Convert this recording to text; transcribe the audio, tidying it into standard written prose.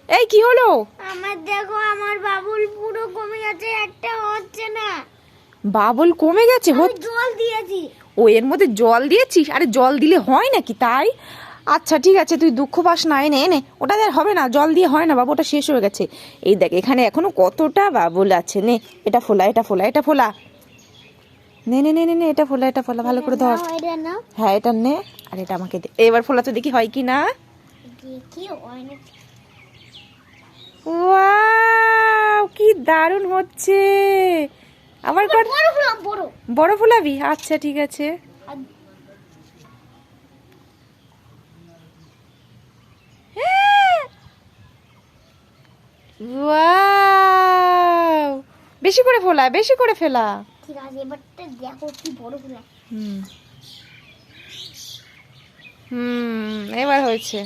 এই কি হলো? আমার দেখো, আমার বাবুল পুরো কমে যাচ্ছে, একটা হচ্ছে না। বাবল কমে গেছে? আমি জল দিয়েছি। ও এর মধ্যে জল দিয়েছিস? আরে জল দিলে হয় নাকি তাই? আচ্ছা ঠিক আছে, তুই দুঃখ পাস না, এনে এনে ওটা আর হবে না, জল দিয়ে হয় না বাবু, ওটা শেষ হয়ে গেছে। এই দেখ এখানে এখনো কতটা বাবুল আছে, নে এটা ফোলা, এটা ফোলা, এটা ফোলা, নে নে নে নে নে, এটা ফোলা, এটা ফোলা, ভালো করে ধর। হ্যাঁ এটা নে, আর এটা আমাকে দে, এবার ফোলা তো দেখি হয় কি না। দেখি হয় না। ওয়াও কি দারুণ হচ্ছে। আবার কর। বড় ফুল, বড়। বড় ফোলাবি? আচ্ছা ঠিক আছে। ওয়াও বেশি করে ফোলা, বেশি করে ফেলা। ঠিক আছে, এবারটা দেখো কি বড় ফুল। হুম হুম, এবার হয়েছে।